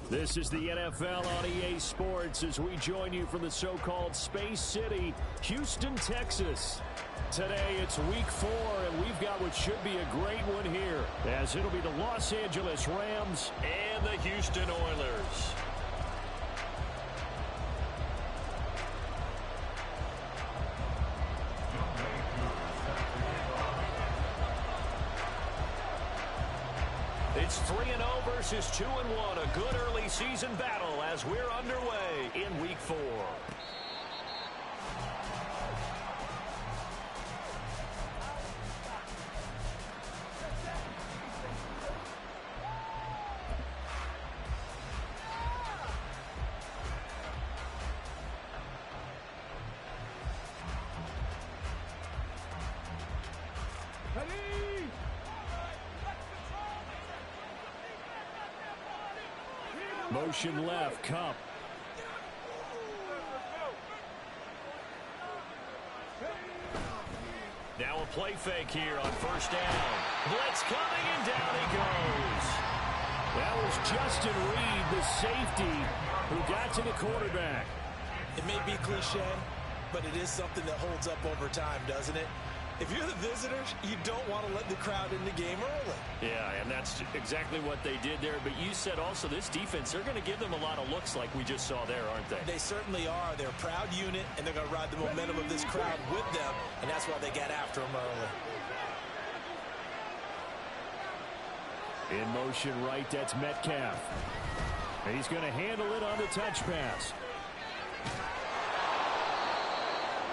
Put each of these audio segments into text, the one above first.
This is the NFL on EA Sports as we join you from the so-called Space City, Houston, Texas. Today it's week 4, and we've got what should be a great one here, as it'll be the Los Angeles Rams and the Houston Oilers. It's 3-0 versus 2-1, a good early season battle as we're underway in week 4. Motion left, Cup. Now a play fake here on first down. Blitz coming, and down he goes. That was Justin Reed, the safety, who got to the quarterback. It may be cliche, but it is something that holds up over time, doesn't it? If you're the visitors, you don't want to let the crowd in the game early. Yeah, and that's exactly what they did there. But you said also this defense, they're going to give them a lot of looks like we just saw there, aren't they? They certainly are. They're a proud unit, and they're going to ride the momentum of this crowd with them, and that's why they get after them early. In motion right, that's Metcalf. And he's going to handle it on the touch pass.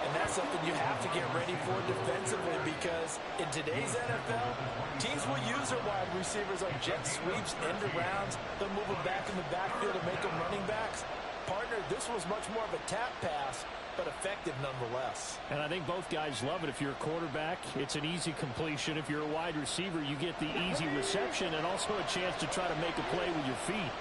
And that's something you have to get ready for defensively, because in today's NFL, teams will use their wide receivers on jet sweeps, end arounds. They'll move them back in the backfield and make them running backs. Partner, this was much more of a tap pass, but effective nonetheless. And I think both guys love it. If you're a quarterback, it's an easy completion. If you're a wide receiver, you get the easy reception and also a chance to try to make a play with your feet.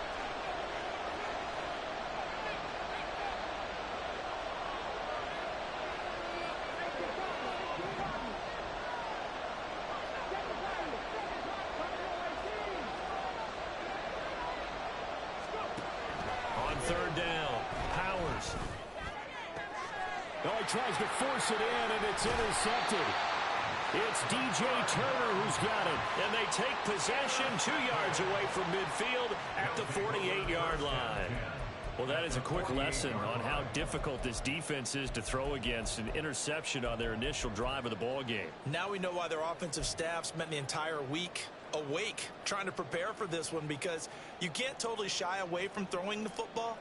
Third down, Powers. Oh, he tries to force it in, and it's intercepted. It's DJ Turner who's got it, and they take possession 2 yards away from midfield at the 48-yard line. Well, that is a quick lesson on how difficult this defense is to throw against. An interception on their initial drive of the ball game. Now we know why their offensive staff spent the entire week awake trying to prepare for this one, because you can't totally shy away from throwing the football,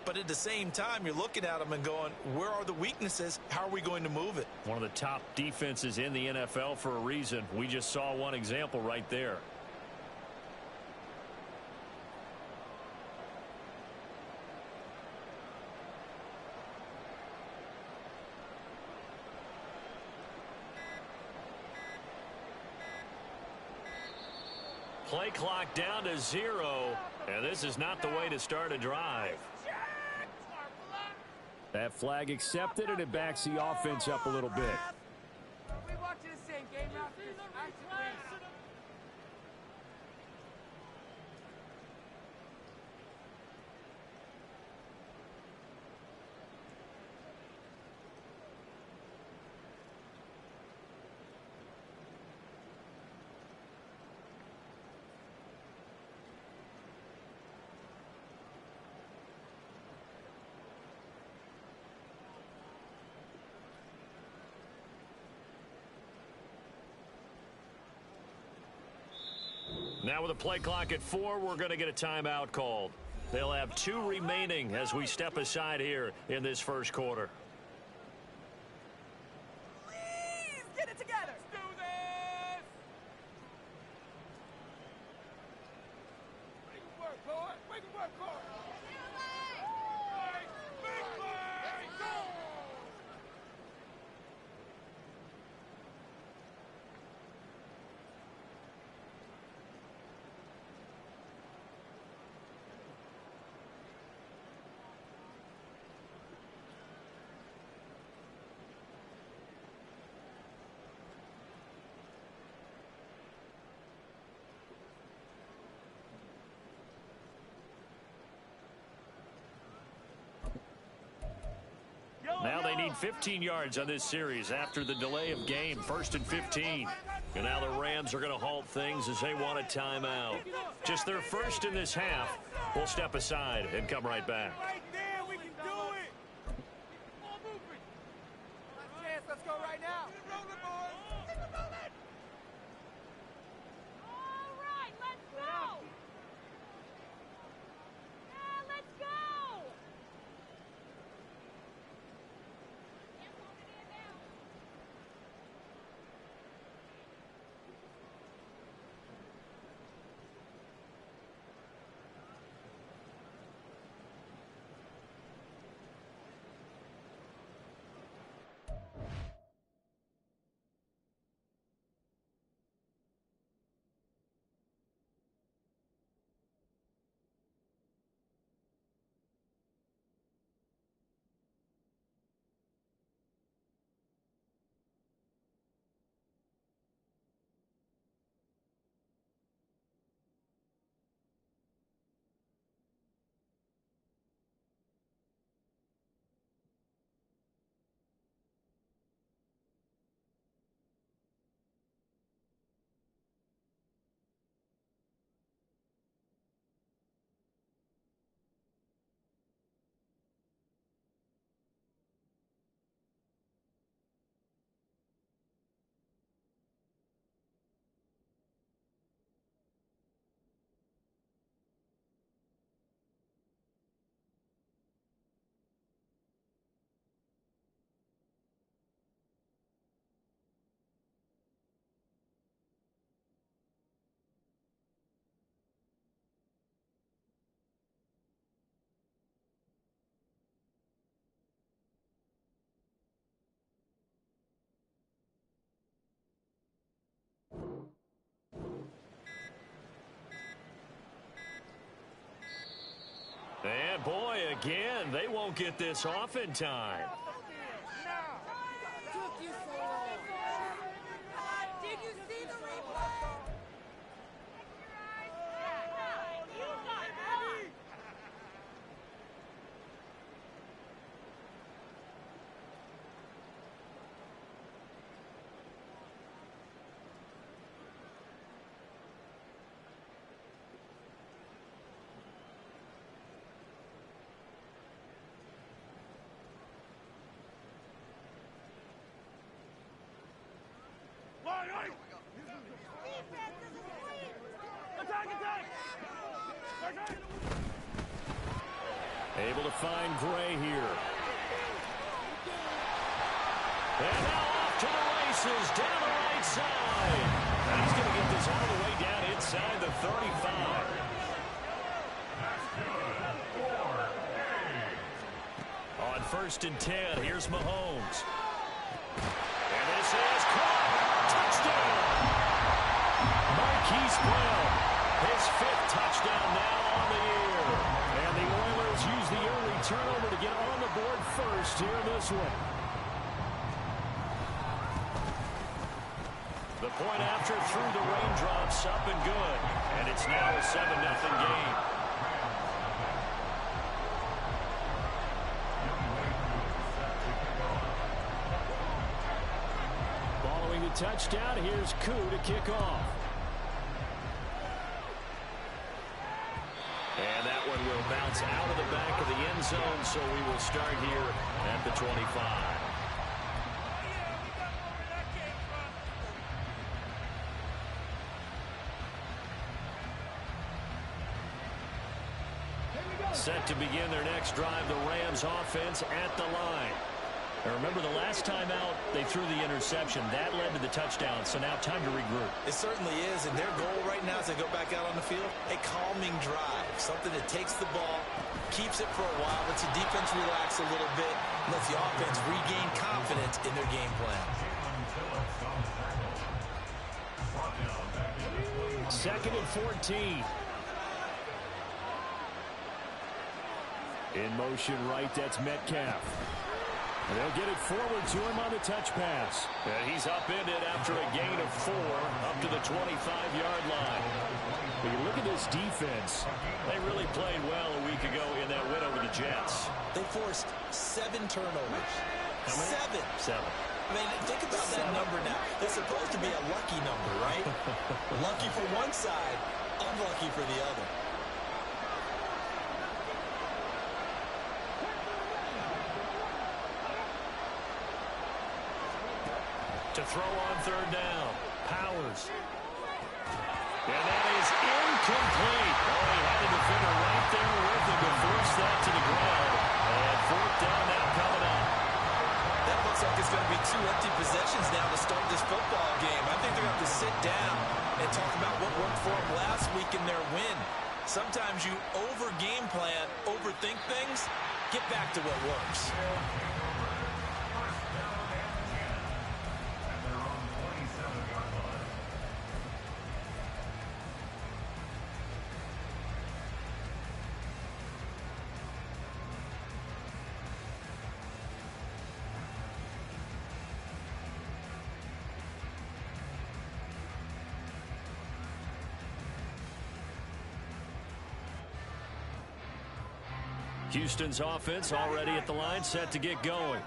but at the same time you're looking at them and going, where are the weaknesses? How are we going to move it? One of the top defenses in the NFL for a reason. We just saw one example right there. Play clock down to 0, and this is not the way to start a drive. That flag accepted, and it backs the offense up a little bit. We want you to sing game after this. Now with a play clock at 4, we're going to get a timeout called. They'll have 2 remaining as we step aside here in this first quarter. Please get it together. Let's do this. Make it work, boy. Make it work, boy. Big play. Go. need 15 yards on this series after the delay of game. 1st and 15. And now the Rams are going to halt things as they want a timeout. Just their first in this half. We'll step aside and come right back. Right there, we can do it. Ball moving. Last chance, let's go right now. Keep it rolling, boys. Keep it rolling. All right, let's go. Yeah, let's go. And boy, again, they won't get this off in time. Took you so long. Did you see the replay? You got it. Able to find Gray here. And now off to the races down the right side. And he's going to get this all the way down inside the 35. On 1st and 10, here's Mahomes. And this is caught. Touchdown. Marquise Brown, his 5th touchdown now on the year. And the Oilers use the early turnover to get on the board first here in this one. The point after through the raindrops up and good. And it's now a 7-0 game. Following the touchdown, here's Koo to kick off. And that one will bounce out of the back of the end zone, so we will start here at the 25. Set to begin their next drive, the Rams offense at the line. And remember, the last time out, they threw the interception. That led to the touchdown, so now time to regroup. It certainly is, and their goal right now as they go back out on the field, a calming drive, something that takes the ball, keeps it for a while, lets the defense relax a little bit, lets the offense regain confidence in their game plan. 2nd and 14. In motion right, that's Metcalf. And they'll get it forward to him on the touch pass. And he's upended after a gain of 4 up to the 25-yard line. But you look at this defense, they really played well a week ago in that win over the Jets. They forced 7 turnovers. 7. 7. I mean, think about that number now. It's supposed to be a lucky number, right? Lucky for one side, unlucky for the other. To throw on third down. Powers. And that is incomplete. Oh, he had a defender right there with him to force that to the ground. And fourth down now coming up. That looks like it's going to be 2 empty possessions now to start this football game. I think they're going to have to sit down and talk about what worked for them last week in their win. Sometimes you over-game plan, overthink things, get back to what works. Houston's offense already at the line, set to get going.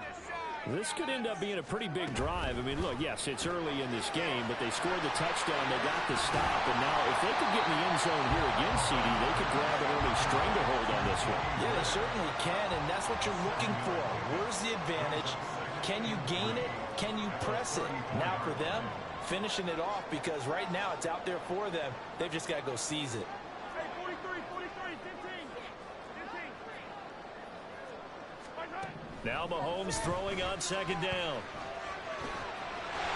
This could end up being a pretty big drive. I mean, look, yes, it's early in this game, but they scored the touchdown. They got the stop, and now if they could get in the end zone here again, CD, they could grab an early stranglehold on this one. Yeah, they certainly can, and that's what you're looking for. Where's the advantage? Can you gain it? Can you press it? Now for them, finishing it off, because right now it's out there for them. They've just got to go seize it. Hey, 43, 15. Now Mahomes throwing on second down.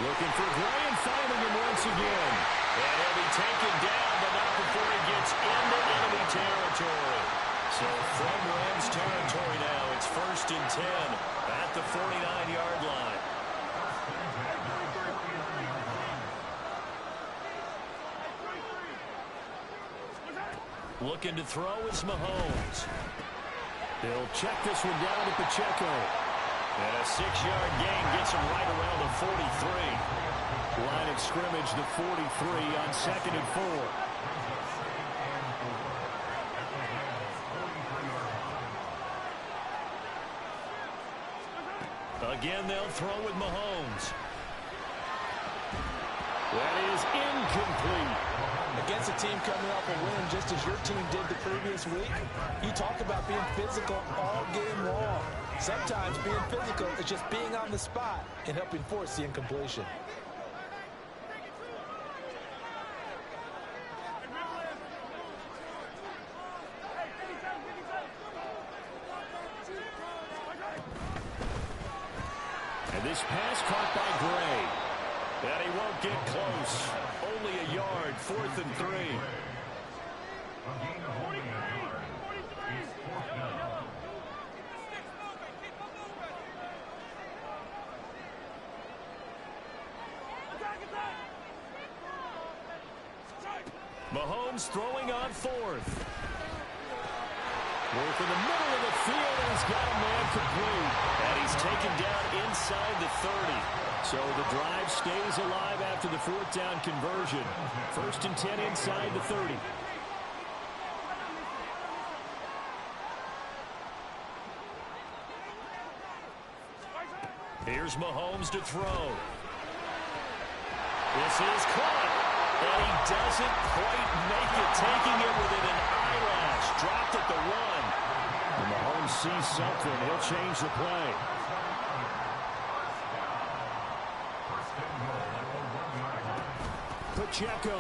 Looking for Gray and finding him once again. And he'll be taken down, but not before he gets into enemy territory. So from Rams territory now, it's 1st and 10 at the 49-yard line. Looking to throw is Mahomes. He'll check this one down to Pacheco. And a 6-yard gain gets him right around the 43. Line of scrimmage, the 43 on 2nd and 4. Again, they'll throw with Mahomes. That is incomplete. Against a team coming off a win just as your team did the previous week, you talk about being physical all game long. Sometimes being physical is just being on the spot and helping force the incompletion. And this pass caught by Gray. And he won't get close. Only a yard, 4th and 3. Mahomes throwing on 4th. Worth in the middle of the field, and he's got a man complete. And he's taken down inside the 30. So the drive stays alive after the 4th down conversion. 1st and 10 inside the 30. Here's Mahomes to throw. This is caught. And he doesn't quite make it, taking it within an eyelash. Dropped at the 1. And Mahomes sees something. He'll change the play. Pacheco.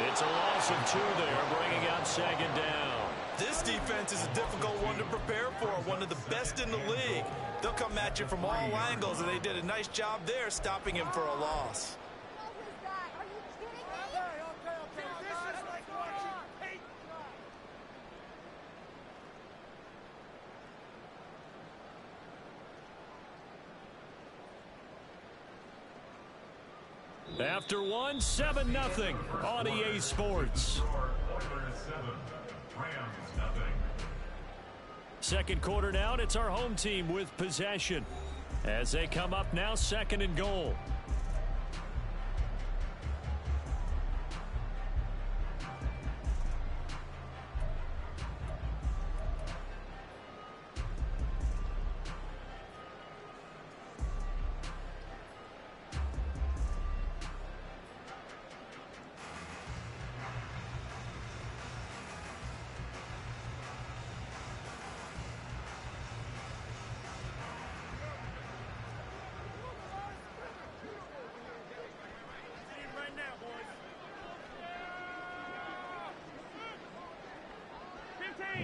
It's a loss of 2 there, bringing out 2nd down. This defense is a difficult one to prepare for, one of the best in the league. They'll come at you from all angles, and they did a nice job there stopping him for a loss. After 1, 7-0 on EA Sports. Second quarter now, and it's our home team with possession. As they come up now, 2nd and goal.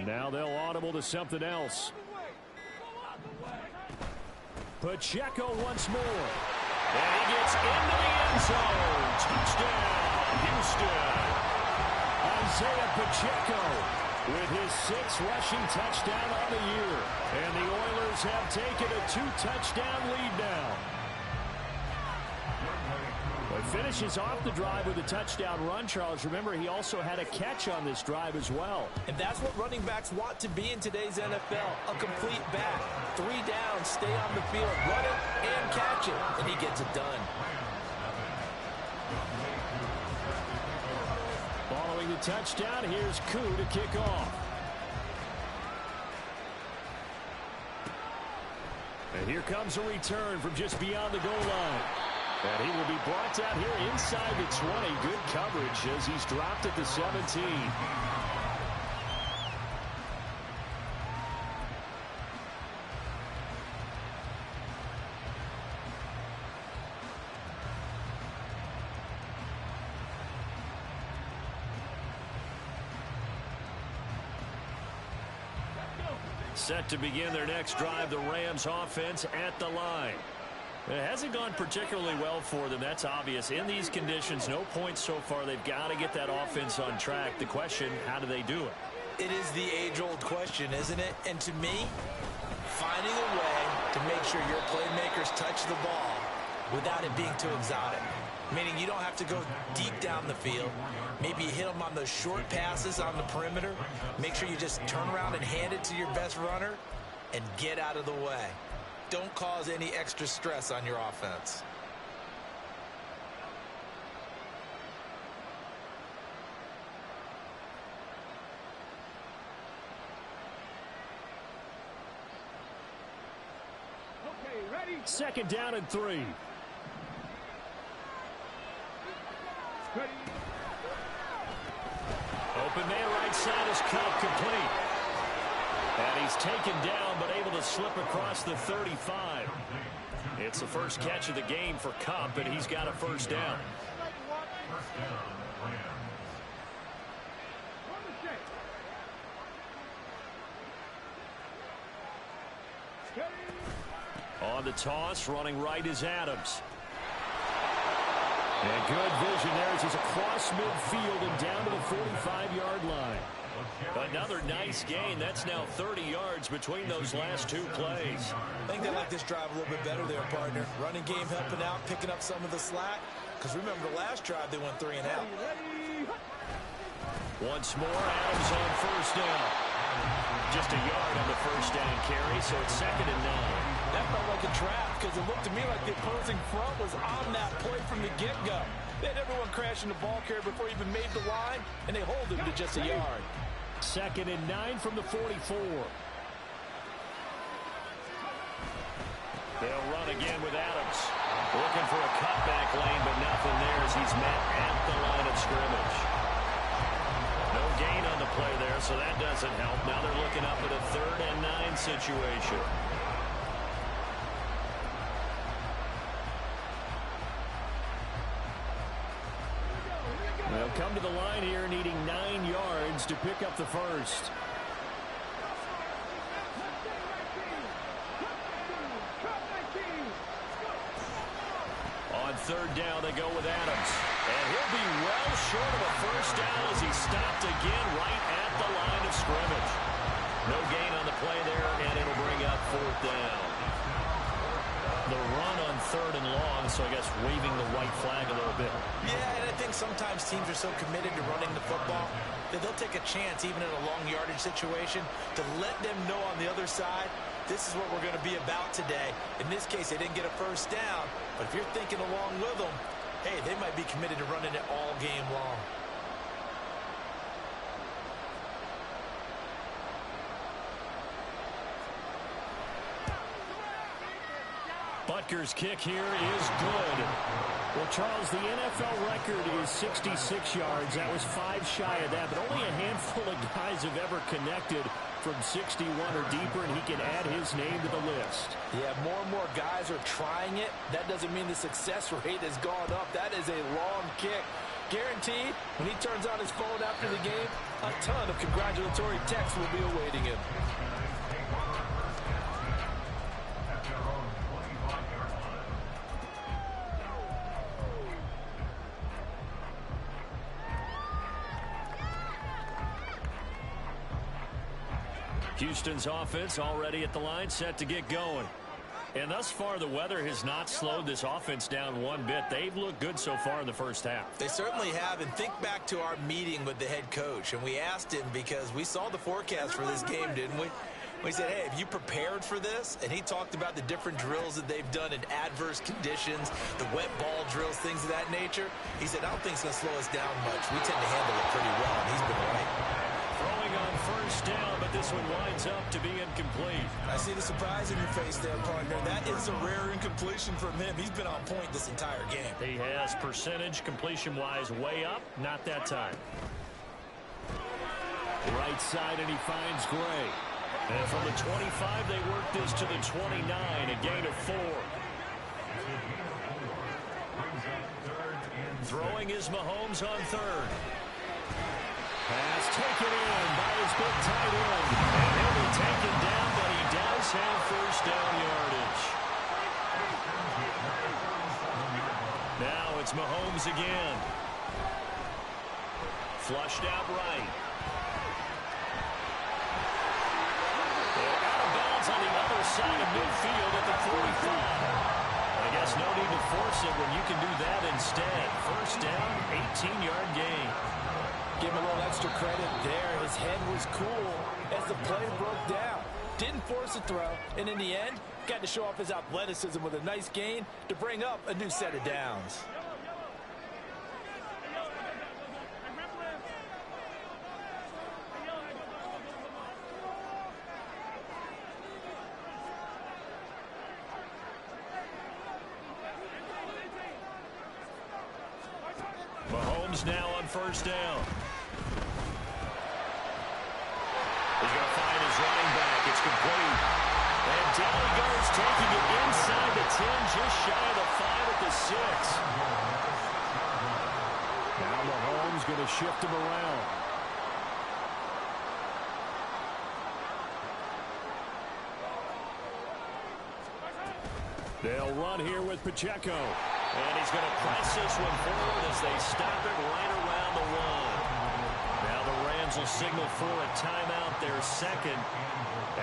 Now they'll audible to something else. Pacheco once more. And he gets into the end zone. Touchdown, Houston. Isaiah Pacheco with his 6th rushing touchdown on the year. And the Oilers have taken a 2-touchdown lead now. But finishes off the drive with a touchdown run, Charles. Remember, he also had a catch on this drive as well. And that's what running backs want to be in today's NFL, a complete back. 3 down, stay on the field, run it and catch it, and he gets it done. Following the touchdown, here's Koo to kick off. And here comes a return from just beyond the goal line. And he will be brought down here inside the 20. Good coverage as he's dropped at the 17. Set to begin their next drive, the Rams offense at the line. It hasn't gone particularly well for them. That's obvious. In these conditions, no points so far. They've got to get that offense on track. The question, how do they do it? It is the age-old question, isn't it? And to me, finding a way to make sure your playmakers touch the ball without it being too exotic. Meaning you don't have to go deep down the field. Maybe you hit them on those short passes on the perimeter. Make sure you just turn around and hand it to your best runner and get out of the way. Don't cause any extra stress on your offense. Okay, ready? 2nd down and 3. Ready. Open man right side is cut complete. And he's taken down but able to slip across the 35. It's the first catch of the game for Kupp, and he's got a 1st down. On the toss, running right is Adams. And good vision there as he's across midfield and down to the 45-yard line. Another nice gain. That's now 30 yards between those last 2 plays. I think they like this drive a little bit better there, partner. Running game helping out, picking up some of the slack. Because remember, the last drive they went 3 and out. Once more, Adams on 1st down. Just a yard on the 1st down carry, so it's 2nd and 9. That felt like a trap because it looked to me like the opposing front was on that play from the get-go. They had everyone crashing the ball carrier before he even made the line, and they hold him to just a yard. 2nd and 9 from the 44. They'll run again with Adams. Looking for a cutback lane, but nothing there as he's met at the line of scrimmage. No gain on the play there, so that doesn't help. Now they're looking up at a 3rd and 9 situation. They'll come to the line here needing 9 yards to pick up the 1st. On 3rd down, they go with Adams. And he'll be well short of a 1st down as he's stopped again right at the line of scrimmage. No gain on the play there, and it'll bring up 4th down. The run on 3rd and long, so I guess waving the white flag a little bit. Yeah, and I think sometimes teams are so committed to running the football that they'll take a chance, even in a long yardage situation, to let them know on the other side, this is what we're going to be about today. In this case, they didn't get a 1st down, but if you're thinking along with them, hey, they might be committed to running it all game long. Butker's kick here is good. Well, Charles, the NFL record is 66 yards. That was 5 shy of that, but only a handful of guys have ever connected from 61 or deeper, and he can add his name to the list. Yeah, more and more guys are trying it. That doesn't mean the success rate has gone up. That is a long kick. Guaranteed, when he turns on his phone after the game, a ton of congratulatory texts will be awaiting him. Houston's offense already at the line, set to get going. And thus far, the weather has not slowed this offense down one bit. They've looked good so far in the first half. They certainly have. And think back to our meeting with the head coach. And we asked him, because we saw the forecast for this game, didn't we? We said, hey, have you prepared for this? And he talked about the different drills that they've done in adverse conditions, the wet ball drills, things of that nature. He said, I don't think it's going to slow us down much. We tend to handle it pretty well, and he's been right. Throwing on first down, but this one winds up to be incomplete. I see the surprise in your face there, partner. That is a rare incompletion from him. He's been on point this entire game. He has percentage completion-wise way up, not that time. Right side, and he finds Gray. And from the 25, they work this to the 29, a gain of 4. Throwing is Mahomes on third. Pass taken in by his big tight end. And he'll be taken down, but he does have first down yardage. Now it's Mahomes again. Flushed out right. They're out of bounds on the other side of midfield at the 45. I guess no need to force it when you can do that instead. First down, 18-yard gain. Give him a little extra credit there. His head was cool as the play broke down. Didn't force a throw, and in the end, got to show off his athleticism with a nice gain to bring up a new set of downs. Mahomes now on first down. He's going to find his running back. It's complete. And down he goes, taking it inside the 10, just shy of the 5 at the 6. Now Mahomes going to shift him around. They'll run here with Pacheco. And he's going to press this one forward as they stop it right around the 1. Now the Rams will signal for a timeout, their second,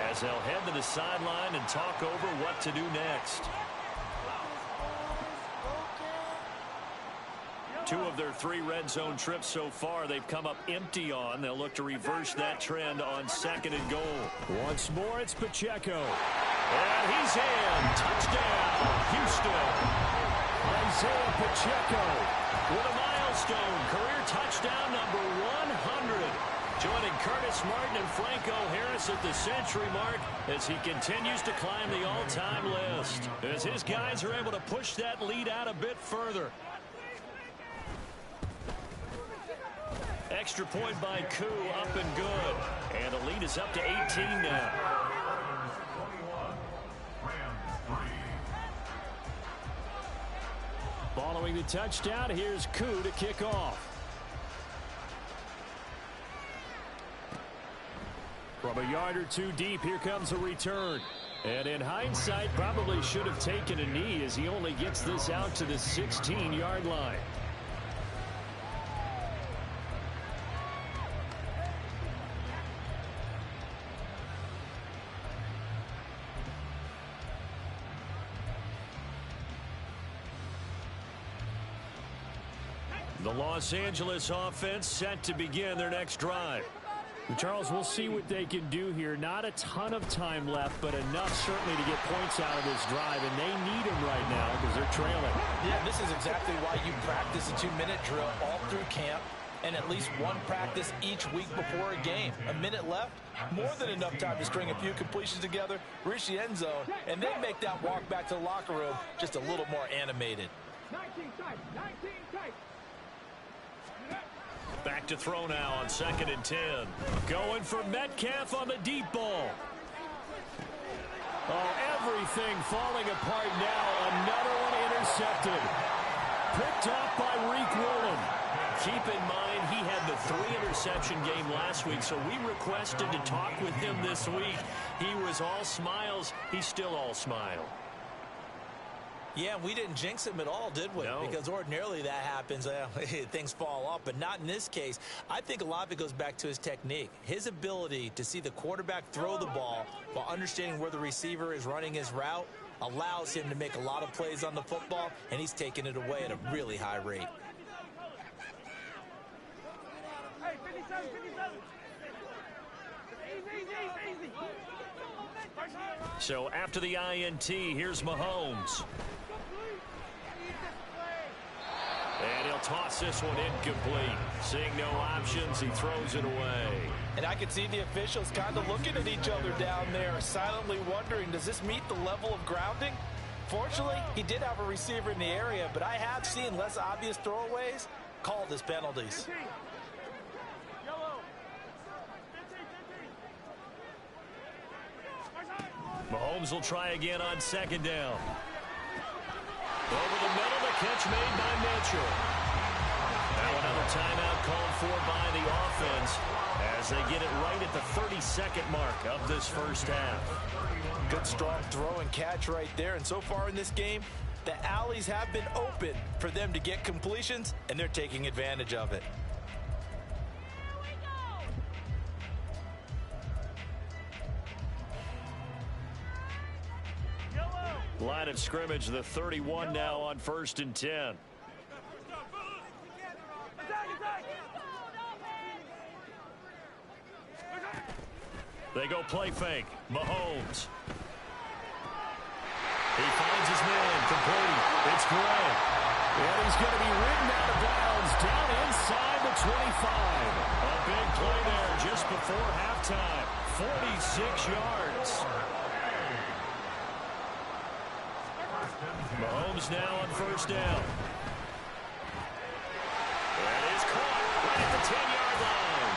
as they'll head to the sideline and talk over what to do next. 2 of their 3 red zone trips so far they've come up empty on. They'll look to reverse that trend on 2nd and goal. Once more, it's Pacheco. And he's in. Touchdown, Houston. Isaiah Pacheco with a milestone career touchdown number 100. Joining Curtis Martin and Franco Harris at the century mark as he continues to climb the all-time list. As his guys are able to push that lead out a bit further. Extra point by Koo, up and good. And the lead is up to 18 now. Following the touchdown, here's Koo to kick off. From a yard or 2 deep, here comes a return. And in hindsight, probably should have taken a knee as he only gets this out to the 16-yard line. The Los Angeles offense set to begin their next drive. Charles, we'll see what they can do here. Not a ton of time left, but enough certainly to get points out of this drive, and they need them right now because they're trailing. Yeah, this is exactly why you practice a 2-minute drill all through camp and at least 1 practice each week before a game. A minute left, more than enough time to string a few completions together, reach the end zone, and then make that walk back to the locker room just a little more animated. 19 tight, 19 tight. Back to throw now on 2nd and 10. Going for Metcalf on the deep ball. Oh, everything falling apart now. Another one intercepted. Picked off by Reek Woolen. keep in mind he had the 3-interception game last week, so we requested to talk with him this week. He was all smiles. He's still all smile. Yeah, we didn't jinx him at all, did we? No. Because ordinarily that happens, things fall off, but not in this case. I think a lot of it goes back to his technique. His ability to see the quarterback throw the ball while understanding where the receiver is running his route allows him to make a lot of plays on the football, and he's taking it away at a really high rate. Hey, 57, 57. Easy. So after the INT, here's Mahomes. And he'll toss this one incomplete. Seeing no options, he throws it away. And I can see the officials kind of looking at each other down there, silently wondering, does this meet the level of grounding? Fortunately, he did have a receiver in the area, but I have seen less obvious throwaways called as penalties. Mahomes will try again on second down. Over the middle, the catch made by Mitchell. Now another timeout called for by the offense as they get it right at the 32nd mark of this first half. Good strong throw and catch right there. And so far in this game, the alleys have been open for them to get completions, and they're taking advantage of it. Line of scrimmage, the 31 now on 1st and 10. They go play fake. Mahomes. He finds his man, complete. It's Gray. And he's going to be ridden out of bounds down inside the 25. A big play there just before halftime. 46 yards. Mahomes now on 1st down. That is caught right at the 10-yard line.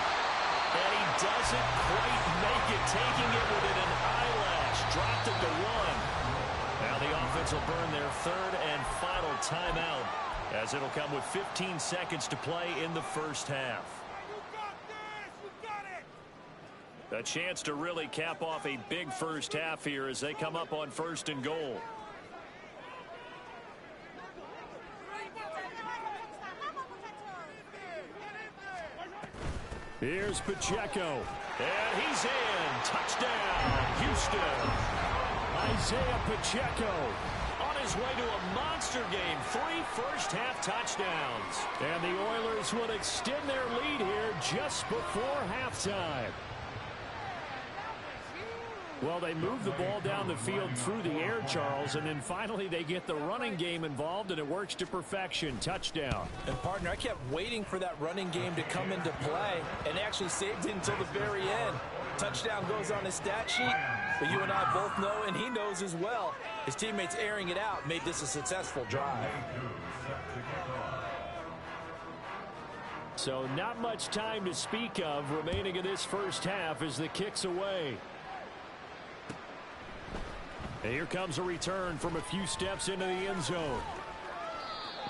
And he doesn't quite make it, taking it within an eyelash. Dropped it to 1. Now the offense will burn their 3rd and final timeout as it'll come with 15 seconds to play in the first half. A chance to really cap off a big first half here as they come up on 1st and goal. Here's Pacheco. And he's in. Touchdown, Houston. Isaiah Pacheco on his way to a monster game. 3 first-half touchdowns. And the Oilers will extend their lead here just before halftime. Well, they move the ball down the field through the air, Charles, and then finally they get the running game involved, and it works to perfection. Touchdown. And, partner, I kept waiting for that running game to come into play and actually saved it until the very end. Touchdown goes on his stat sheet, but you and I both know, and he knows as well, his teammates airing it out made this a successful drive. So not much time to speak of remaining in this first half as the kick's away. And here comes a return from a few steps into the end zone.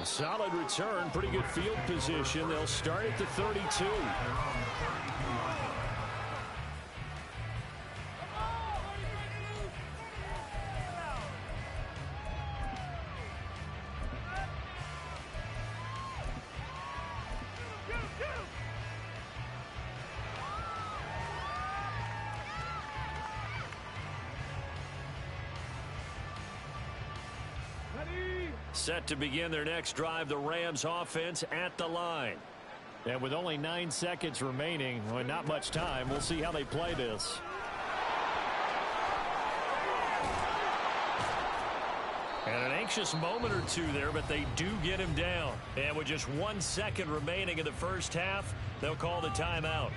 A solid return, pretty good field position. They'll start at the 32. Set to begin their next drive, the Rams offense at the line. And with only 9 seconds remaining, well, not much time, we'll see how they play this. And an anxious moment or two there, but they do get him down. And with just 1 second remaining in the first half, they'll call the timeout.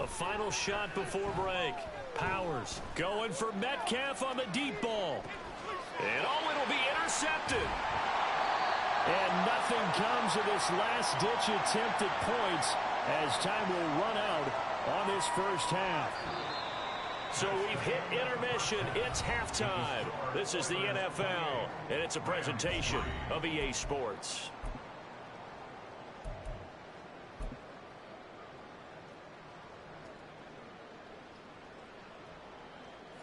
A final shot before break. Powers going for Metcalf on the deep ball. And it'll be intercepted. And nothing comes of this last-ditch attempt at points as time will run out on this first half. So we've hit intermission. It's halftime. This is the NFL, and it's a presentation of EA Sports.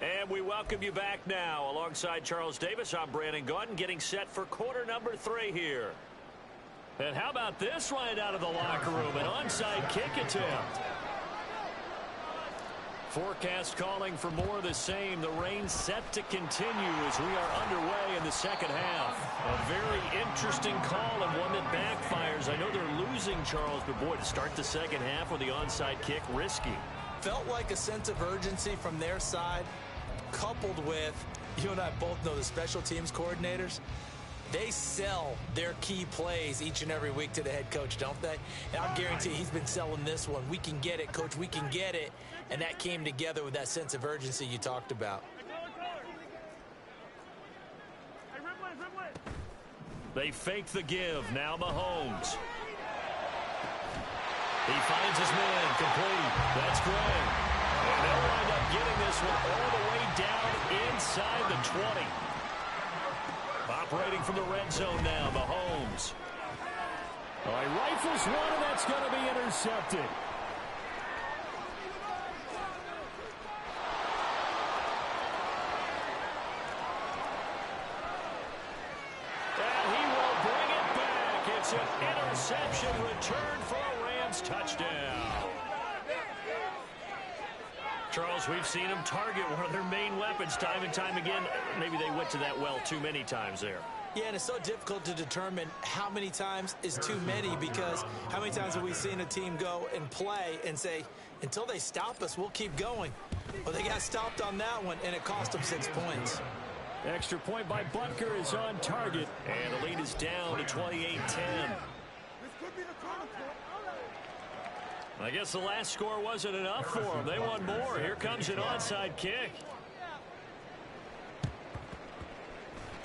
And we welcome you back now. Alongside Charles Davis, I'm Brandon Gaudin, getting set for quarter number 3 here. And how about this right out of the locker room? An onside kick attempt. Forecast calling for more of the same. The rain set to continue as we are underway in the second half. A very interesting call and one that backfires. I know they're losing, Charles, but boy, to start the second half with the onside kick, risky. Felt like a sense of urgency from their side, coupled with, you and I both know the special teams coordinators, they sell their key plays each and every week to the head coach, don't they? And I'll guarantee he's been selling this one. We can get it, coach, we can get it. And that came together with that sense of urgency you talked about. They fake the give. Now Mahomes. He finds his man, complete. That's Gray. And they'll wind up getting this one all the way down inside the 20. Operating from the red zone now, Mahomes. Oh, he rifles one, and that's going to be intercepted. And he will bring it back. It's an interception return for a Rams touchdown. Charles, we've seen them target one of their main weapons time and time again. Maybe they went to that well too many times there. Yeah, and it's so difficult to determine how many times is too many, because how many times have we seen a team go and play and say, until they stop us, we'll keep going. Well, they got stopped on that one, and it cost them 6 points. Extra point by Butker is on target, and the lead is down to 28-10. I guess the last score wasn't enough for them. They want more. Here comes an onside kick.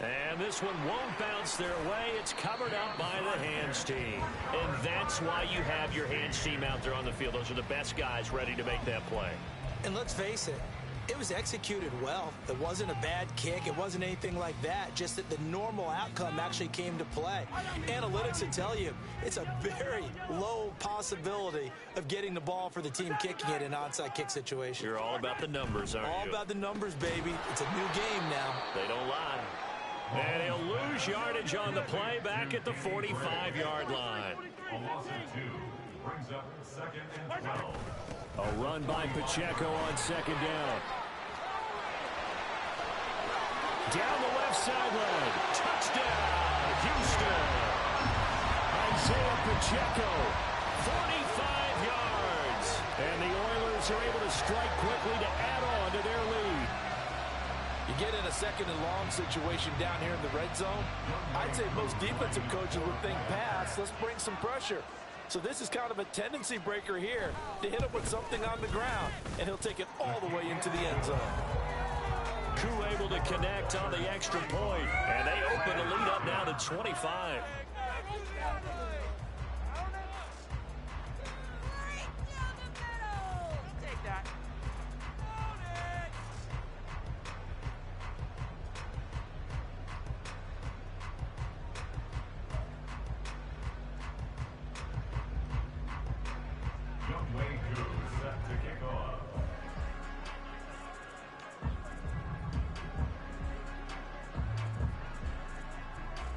And this one won't bounce their way. It's covered up by the hands team. And that's why you have your hands team out there on the field. Those are the best guys ready to make that play. And let's face it, it was executed well. It wasn't a bad kick. It wasn't anything like that. Just that the normal outcome actually came to play. Analytics will tell you it's a very low possibility of getting the ball for the team kicking it in an onside kick situation. You're all about the numbers, aren't you? All about the numbers, baby. It's a new game now. They don't lie. And he'll lose yardage on the play back at the 45-yard line. A loss of 2 brings up 2nd and 12. A run by Pacheco on second down. Down the left sideline. Touchdown, Houston. Isaiah Pacheco, 45 yards. And the Oilers are able to strike quickly to add on to their lead. You get in a 2nd and long situation down here in the red zone, I'd say most defensive coaches would think pass, let's bring some pressure. So this is kind of a tendency breaker here to hit him with something on the ground, and he'll take it all the way into the end zone. Koo able to connect on the extra point, and they open the lead up now to 25.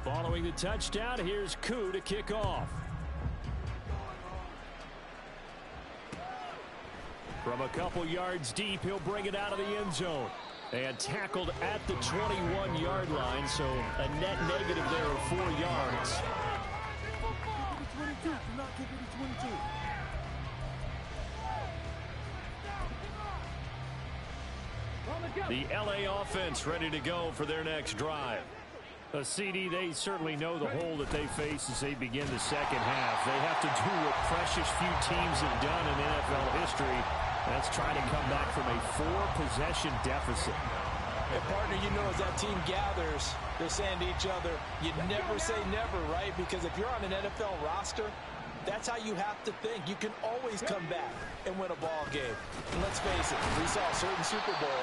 Following the touchdown, here's Koo to kick off. From a couple yards deep, he'll bring it out of the end zone. And tackled at the 21-yard line, so a net negative there of 4 yards. The LA offense ready to go for their next drive. A CD, they certainly know the hole that they face as they begin the second half. They have to do what precious few teams have done in NFL history, That's trying to come back from a 4-possession deficit. And partner, you know, as that team gathers, they're saying to each other, you never say never, right? Because if you're on an NFL roster, that's how you have to think. You can always come back and win a ball game. And let's face it, we saw a certain Super Bowl,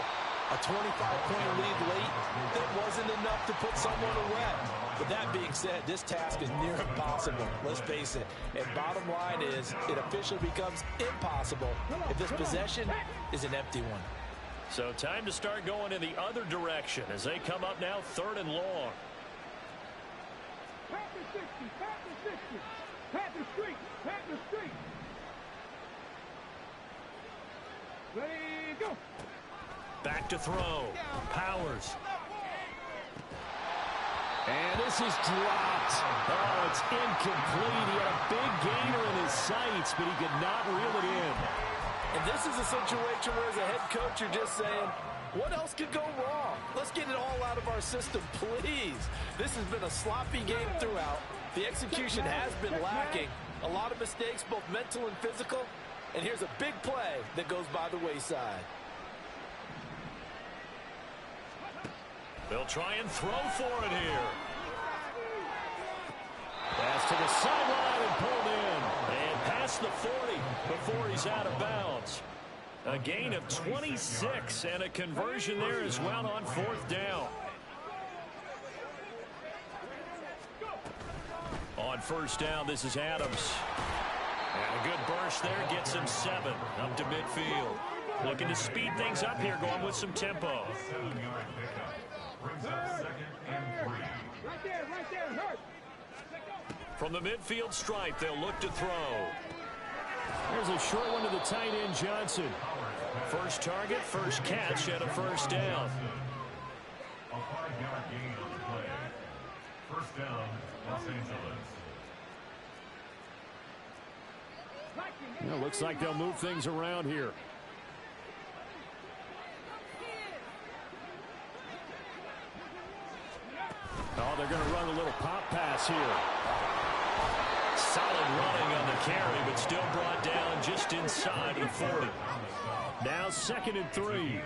a 25-point lead late, that wasn't enough to put someone away. But that being said, this task is near impossible. Let's face it. And bottom line is, it officially becomes impossible if this possession is an empty one. So time to start going in the other direction as they come up now 3rd and long. Panther 60, Panther 60, Panther Street, Panther Street. Ready, go. Back to throw. Powers. And this is dropped. Oh, it's incomplete. He had a big gainer in his sights, but he could not reel it in. And this is a situation where, as a head coach, you're just saying, what else could go wrong? Let's get it all out of our system, please. This has been a sloppy game throughout. The execution has been lacking. A lot of mistakes, both mental and physical. And here's a big play that goes by the wayside. They'll try and throw for it here. Pass to the sideline and pulled in. And past the 40 before he's out of bounds. A gain of 26 and a conversion there as well on 4th down. On 1st down, this is Adams. And a good burst there gets him 7 up to midfield. Looking to speed things up here, going with some tempo. Right there, hurt. From the midfield stripe, they'll look to throw. There's a short one to the tight end, Johnson. First target, first catch, and a 1st down. A 5-yard gain on the play. 1st down, Los Angeles. Looks like they'll move things around here. Oh, they're going to run a little pop pass here. Solid running on the carry, but still brought down just inside the 40. Now 2nd and 3.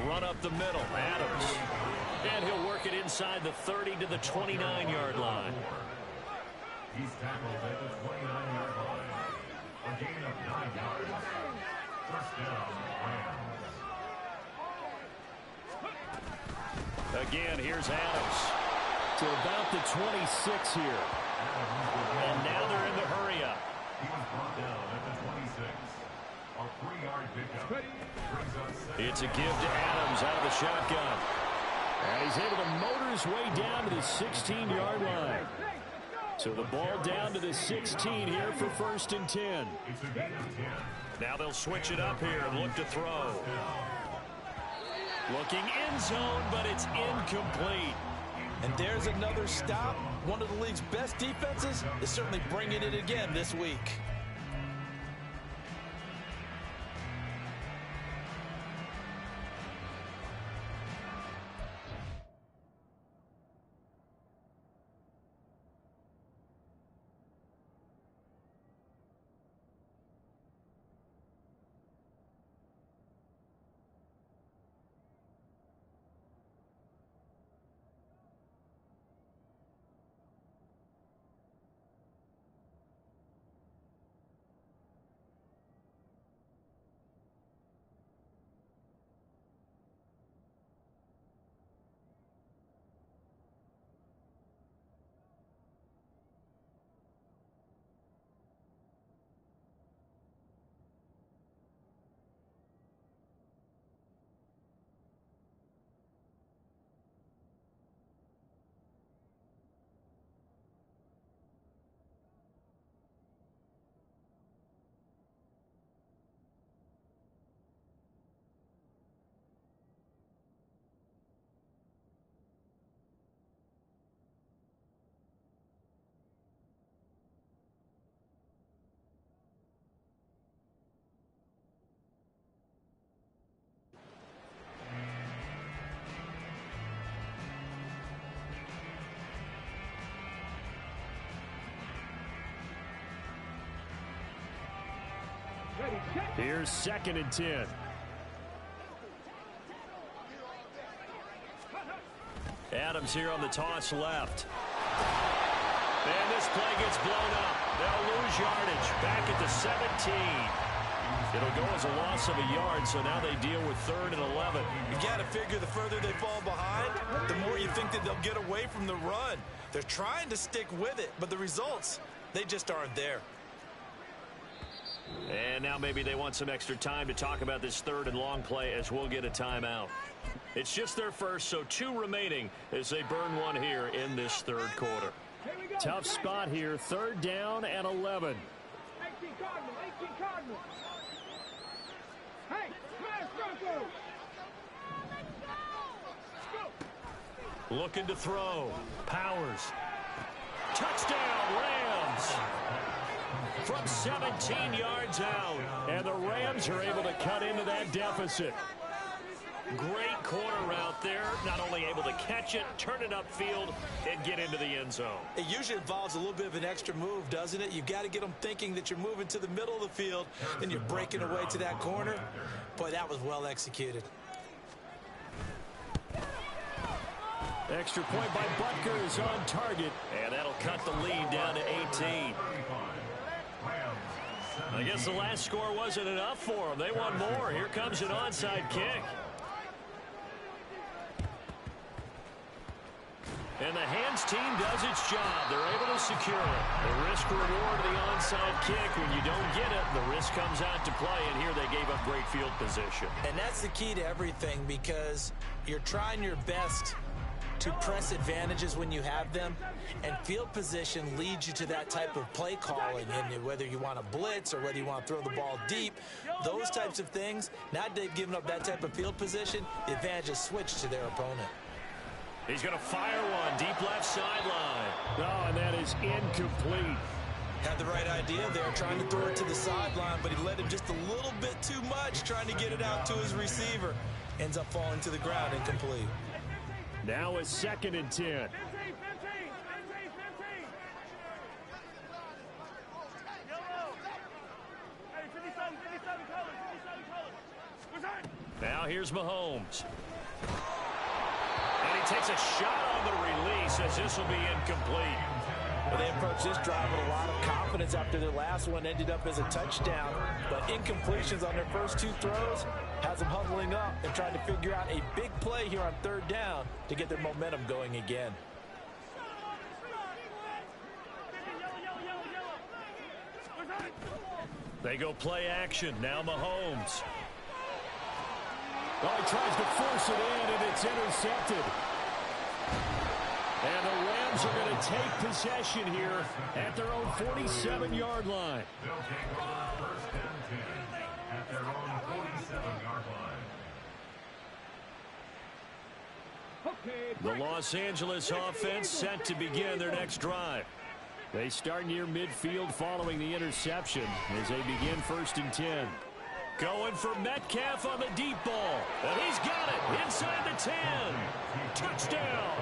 Run up the middle, Adams. And he'll work it inside the 30 to the 29-yard line. He's tackled at the 29-yard line. A gain of 9 yards. 1st down, Rams. Again, here's Adams to about the 26 here. And now they're in the hurry-up. He was brought down at the 26. A 3-yard pickup. Brings up 2nd. It's a give to Adams out of the shotgun. And he's able to motor his way down to the 16-yard line. So the ball down to the 16 here for 1st and 10. It's a gain of 10. Now they'll switch it up here and look to throw. Looking end zone, but it's incomplete. And there's another stop. One of the league's best defenses is certainly bringing it again this week. Here's 2nd and 10. Adams here on the toss left. And this play gets blown up. They'll lose yardage back at the 17. It'll go as a loss of a yard, so now they deal with 3rd and 11. You got to figure the further they fall behind, the more you think that they'll get away from the run. They're trying to stick with it, but the results, they just aren't there. And now maybe they want some extra time to talk about this 3rd and long play as we'll get a timeout. It's just their first, so 2 remaining as they burn one here in this 3rd quarter. Tough spot here, 3rd down and 11. 18 Cardinal, 18 Cardinal. Hey, smash Bronco. Looking to throw. Powers. Touchdown, Rams. From 17 yards out. And the Rams are able to cut into that deficit. Great corner route there. Not only able to catch it, turn it upfield, and get into the end zone. It usually involves a little bit of an extra move, doesn't it? You've got to get them thinking that you're moving to the middle of the field, and you're breaking away to that corner. Boy, that was well executed. Extra point by Butker is on target, and that'll cut the lead down to 18. I guess the last score wasn't enough for them. They want more. Here comes an onside kick. And the hands team does its job. They're able to secure it. The risk reward of the onside kick. When you don't get it, the risk comes out to play, and here they gave up great field position. And that's the key to everything, because you're trying your best to press advantages when you have them, and field position leads you to that type of play calling. And whether you want to blitz or whether you want to throw the ball deep, those types of things, now that they've given up that type of field position, the advantage is switched to their opponent. He's going to fire one deep left sideline. Oh, and that is incomplete. Had the right idea there, trying to throw it to the sideline, but he let him just a little bit too much, trying to get it out to his receiver. Ends up falling to the ground, incomplete. Now it's 2nd and 10. 15. Now here's Mahomes. And he takes a shot on the release as this will be incomplete. Well, they approached this drive with a lot of confidence after their last one ended up as a touchdown. But incompletions on their first 2 throws has them huddling up and trying to figure out a big play here on 3rd down to get their momentum going again. They go play action. Now Mahomes. Oh, he tries to force it in, and it's intercepted. And the Rams are going to take possession here at their own 47-yard line. They'll take over 1st and 10 at their own 47-yard line. The Los Angeles offense set to begin their next drive. They start near midfield following the interception as they begin 1st and 10. Going for Metcalf on the deep ball. And he's got it inside the 10. Touchdown.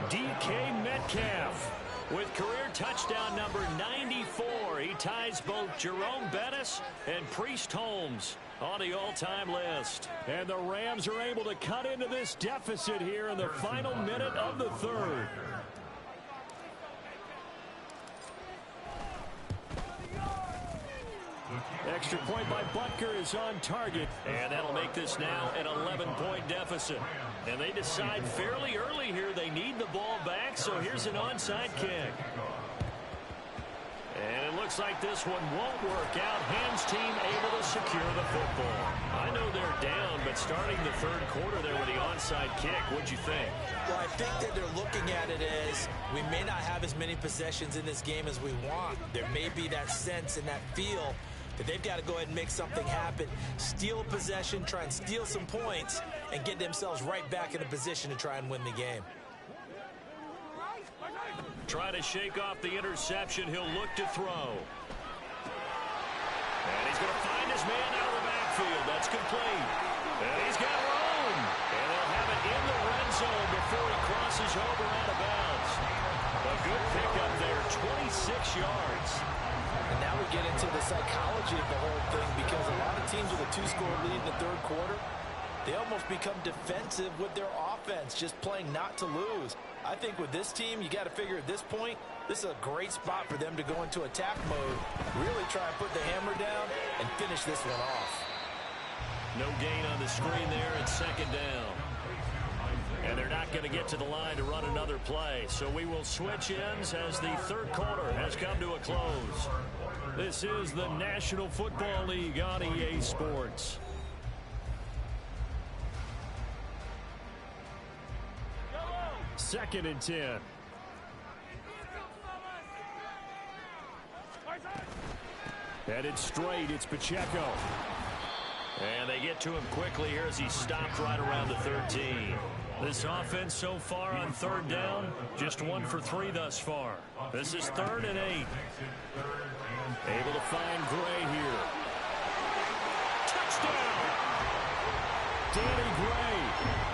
DK Metcalf with career touchdown number 94. He ties both Jerome Bettis and Priest Holmes on the all-time list. And the Rams are able to cut into this deficit here in the final minute of the 3rd. Extra point by Butker is on target, and that'll make this now an 11-point deficit. And they decide fairly early here they need the ball back, so here's an onside kick. And it looks like this one won't work out. Hands team able to secure the football. I know they're down, but starting the 3rd quarter there with the onside kick, what'd you think? Well, I think that they're looking at it as we may not have as many possessions in this game as we want. There may be that sense and that feel that they've got to go ahead and make something happen, steal a possession, try and steal some points, and get themselves right back in a position to try and win the game. Try to shake off the interception. He'll look to throw. And he's going to find his man out of the backfield. That's complete. And he's got room. And they'll have it in the red zone before he crosses over out of bounds. A good pickup there, 26 yards. And now we get into the psychology of the whole thing teams with a 2-score lead in the third quarter, they almost become defensive with their offense, just playing not to lose. I think with this team, you got to figure at this point, this is a great spot for them to go into attack mode, really try and put the hammer down and finish this one off. No gain on the screen there, and second down. And they're not going to get to the line to run another play, so we will switch ends as the third quarter has come to a close. This is the National Football League on EA Sports. Second and 10. Headed straight, it's Pacheco. And they get to him quickly here as he stopped right around the 13. This offense so far on third down, just 1 for 3 thus far. This is 3rd and 8. Able to find Gray here. Touchdown! Danny Gray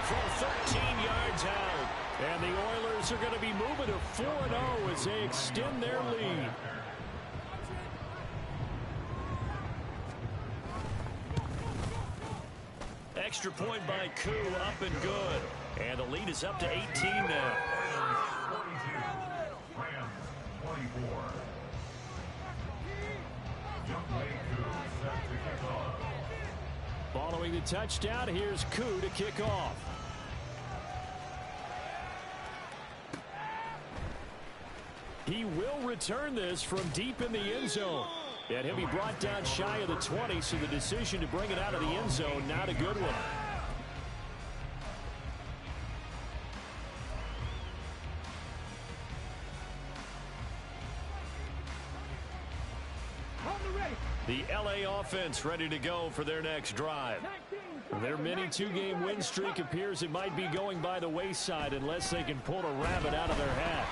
from 13 yards out. And the Oilers are going to be moving to 4-0 as they extend their lead. Extra point by Koo, up and good. And the lead is up to 18 now. Following the touchdown, here's Koo to kick off. He will return this from deep in the end zone. And he'll be brought down shy of the 20, so the decision to bring it out of the end zone, not a good one. The LA offense ready to go for their next drive. Their mini 2-game win streak appears it might be going by the wayside unless they can pull a rabbit out of their hat.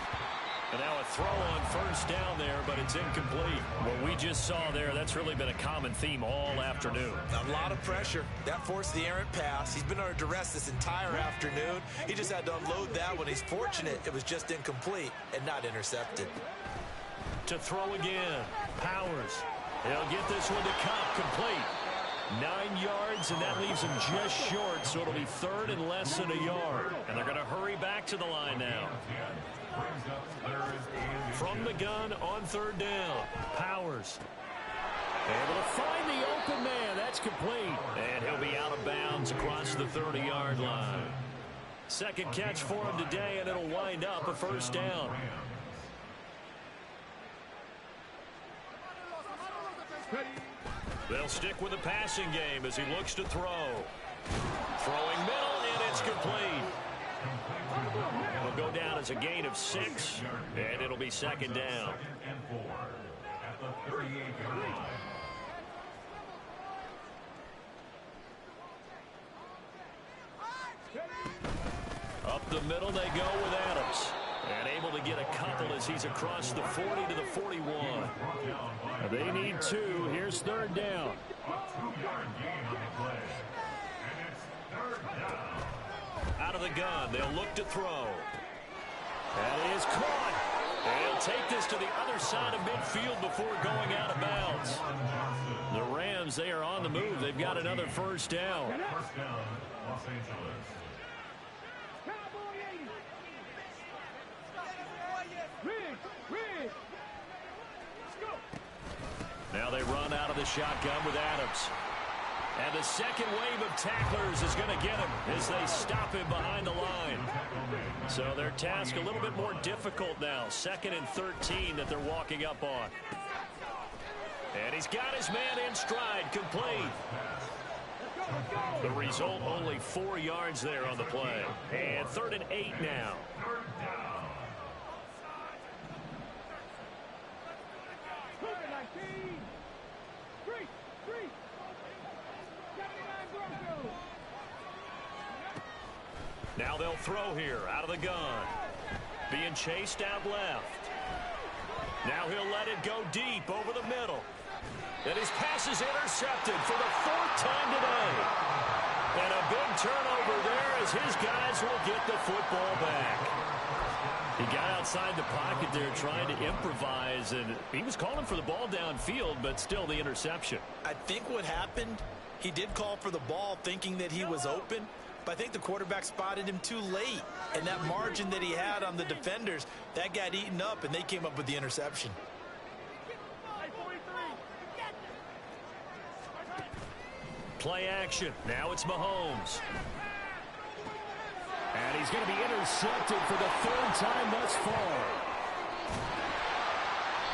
And now a throw on first down there, but it's incomplete. What we just saw there, that's really been a common theme all afternoon. A lot of pressure. That forced the errant pass. He's been under duress this entire afternoon. He just had to unload that one. He's fortunate it was just incomplete and not intercepted. To throw again. Powers. He'll get this one to Cup, complete. 9 yards, and that leaves him just short, so it'll be 3rd and less than a yard. And they're going to hurry back to the line now. From the gun on 3rd down. Powers. Able to find the open man. That's complete. And he'll be out of bounds across the 30-yard line. Second catch for him today, and it'll wind up a first down. They'll stick with the passing game as he looks to throw. Throwing middle, and it's complete. It'll go down as a gain of 6, and it'll be second down. Up the middle they go with Adams. And able to get a couple as he's across the 40 to the 41. They need 2. Here's 3rd down. Out of the gun. They'll look to throw. That is caught. And he'll take this to the other side of midfield before going out of bounds. The Rams, they are on the move. They've got another first down. First down, Los Angeles. Now they run out of the shotgun with Adams. And the second wave of tacklers is going to get him as they stop him behind the line. So their task a little bit more difficult now. 2nd and 13 that they're walking up on. And he's got his man in stride, complete. The result, only 4 yards there on the play. And 3rd and 8 now. Now they'll throw here out of the gun. Being chased out left. Now he'll let it go deep over the middle. And his pass is intercepted for the 4th time today. And a big turnover there as his guys will get the football back. He got outside the pocket there trying to improvise, and he was calling for the ball downfield, but still the interception. I think what happened, he did call for the ball thinking that he was open, but I think the quarterback spotted him too late. And that margin that he had on the defenders, that got eaten up, and they came up with the interception. Play action. Now it's Mahomes. And he's going to be intercepted for the third time thus far.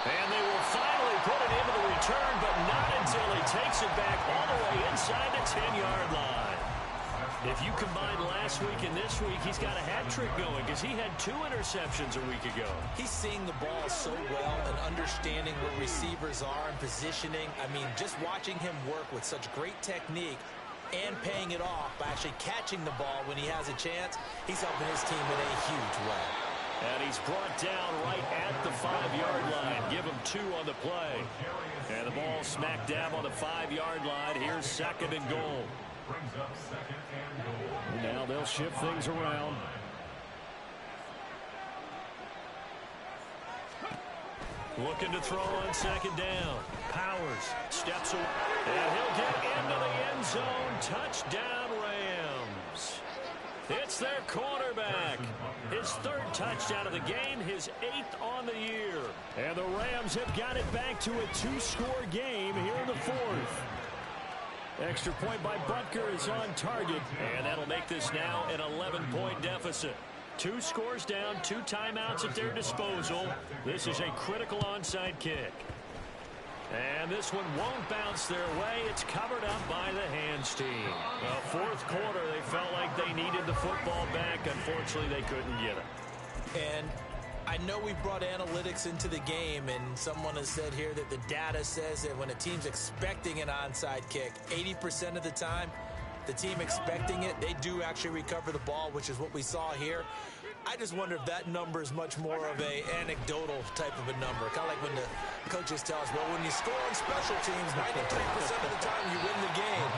And they will finally put it into the return, but not until he takes it back all the way inside the 10-yard line. If you combine last week and this week, he's got a hat trick going because he had 2 interceptions a week ago. He's seeing the ball so well and understanding where receivers are and positioning. I mean, just watching him work with such great technique and paying it off by actually catching the ball when he has a chance, he's helping his team in a huge way. And he's brought down right at the 5-yard line. Give him 2 on the play. And the ball smack dab on the 5-yard line. Here's 2nd and goal. Brings up 2nd and goal. Now they'll shift things around. Looking to throw on 2nd down. Powers steps away. And he'll get into the end zone. Touchdown, Rams. It's their quarterback. His 3rd touchdown of the game, his 8th on the year. And the Rams have got it back to a 2-score game here in the 4th. Extra point by Butker is on target, and that'll make this now an 11-point deficit. 2 scores down, 2 timeouts at their disposal. This is a critical onside kick. And this one won't bounce their way. It's covered up by the hands team. The 4th quarter, they felt like they needed the football back. Unfortunately, they couldn't get it. And I know we brought analytics into the game, and someone has said here that the data says that when a team's expecting an onside kick, 80% of the time, the team expecting it, they do actually recover the ball, which is what we saw here. I just wonder if that number is much more of a anecdotal type of a number. Kind of like when the coaches tell us, well, when you score on special teams, 93% of the time you win the game.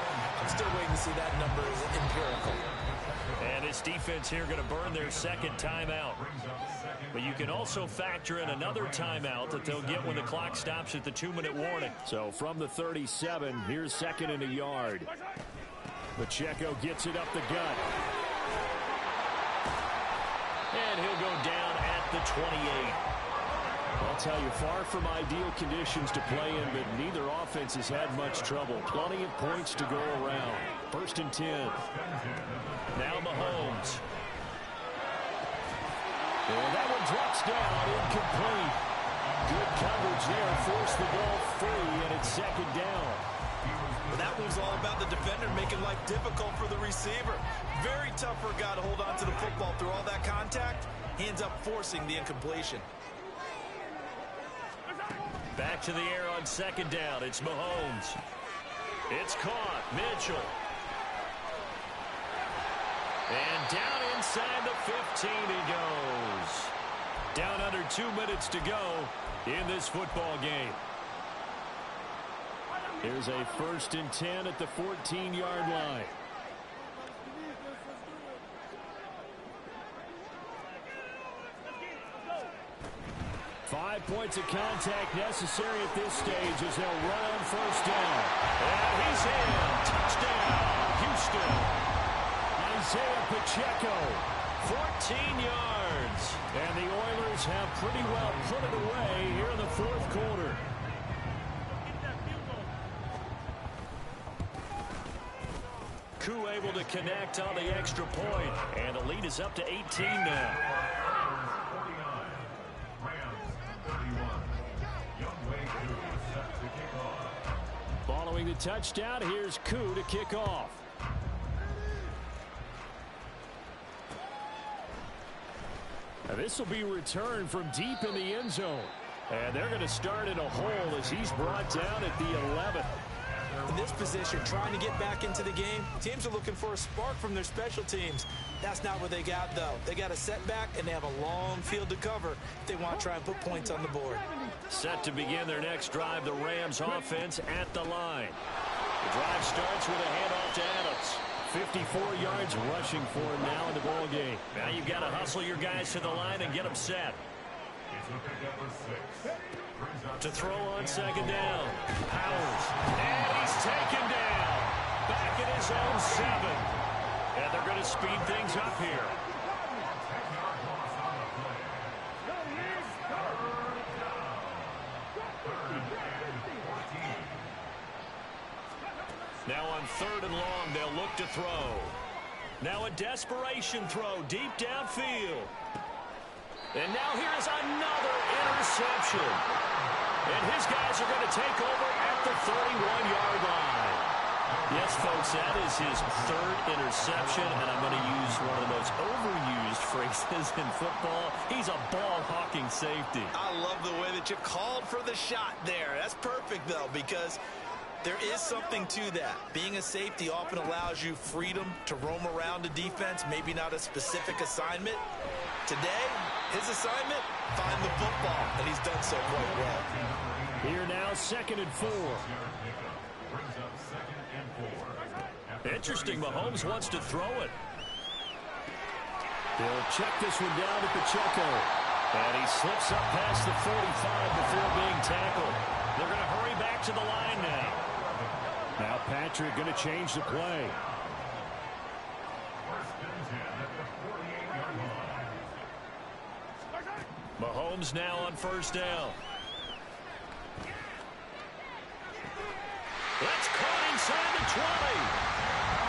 I'm still waiting to see that number is empirical. And this defense here going to burn their 2nd timeout. But you can also factor in another timeout that they'll get when the clock stops at the 2-minute warning. So from the 37, here's 2nd and a yard. Pacheco gets it up the gut. And he'll go down at the 28. I'll tell you, far from ideal conditions to play in, but neither offense has had much trouble. Plenty of points to go around. 1st and 10. Now Mahomes. And that one drops down, incomplete. Good coverage there, forced the ball free, and it's 2nd down. Well, that one's all about the defender making life difficult for the receiver. Very tough for a guy to hold on to the football through all that contact. He ends up forcing the incompletion. Back to the air on 2nd down. It's Mahomes. It's caught. Mitchell. And down inside the 15 he goes. Down under 2 minutes to go in this football game. Here's a 1st and 10 at the 14-yard line. Five points of contact necessary at this stage as they'll run on 1st down. And he's in. Touchdown, Houston. Isaiah Pacheco, 14 yards. And the Oilers have pretty well put it away here in the 4th quarter. Koo able to connect on the extra point, and the lead is up to 18 now. Following the touchdown, here's Koo to kick off. Now this will be returned from deep in the end zone. And they're going to start in a hole as he's brought down at the 11. In this position, trying to get back into the game, teams are looking for a spark from their special teams. That's not what they got, though. They got a setback, and they have a long field to cover if they want to try and put points on the board. Set to begin their next drive, the Rams offense at the line. The drive starts with a handoff to Adams. 54 yards rushing for him now in the ball game. Now you've got to hustle your guys to the line and get them set. To throw on second down. Powers. And he's taken down. Back in his own 7. And they're going to speed things up here. Now on 3rd and long, they'll look to throw. Now a desperation throw deep downfield. And now here's another interception. And his guys are going to take over at the 31-yard line. Yes, folks, that is his 3rd interception, and I'm going to use one of the most overused phrases in football. He's a ball-hawking safety. I love the way that you called for the shot there. That's perfect, though, because there is something to that. Being a safety often allows you freedom to roam around the defense, maybe not a specific assignment. Today, his assignment, find the football, and he's done so quite well. Here now, 2nd and 4. Interesting, Mahomes wants to throw it. They'll check this one down to Pacheco. And he slips up past the 45 before being tackled. They're going to hurry back to the line now. Now Patrick going to change the play. Mahomes now on 1st down. That's caught inside the 20.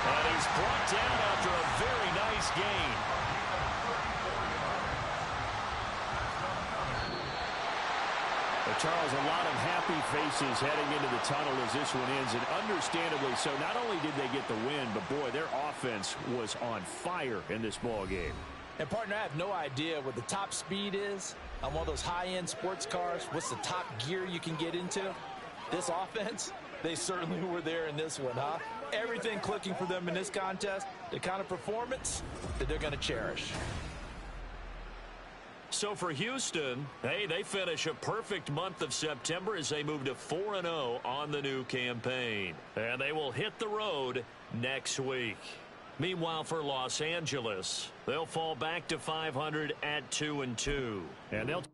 And he's brought down after a very nice gain. Well, Charles, a lot of happy faces heading into the tunnel as this one ends, and understandably so. Not only did they get the win, but boy, their offense was on fire in this ball game. And, partner, I have no idea what the top speed is on one of those high-end sports cars. What's the top gear you can get into? This offense, they certainly were there in this one, huh? Everything clicking for them in this contest, the kind of performance that they're going to cherish. So for Houston, hey, they finish a perfect month of September as they move to 4-0 on the new campaign. And they will hit the road next week. Meanwhile, for Los Angeles, they'll fall back to 500 at 2-2. And they'll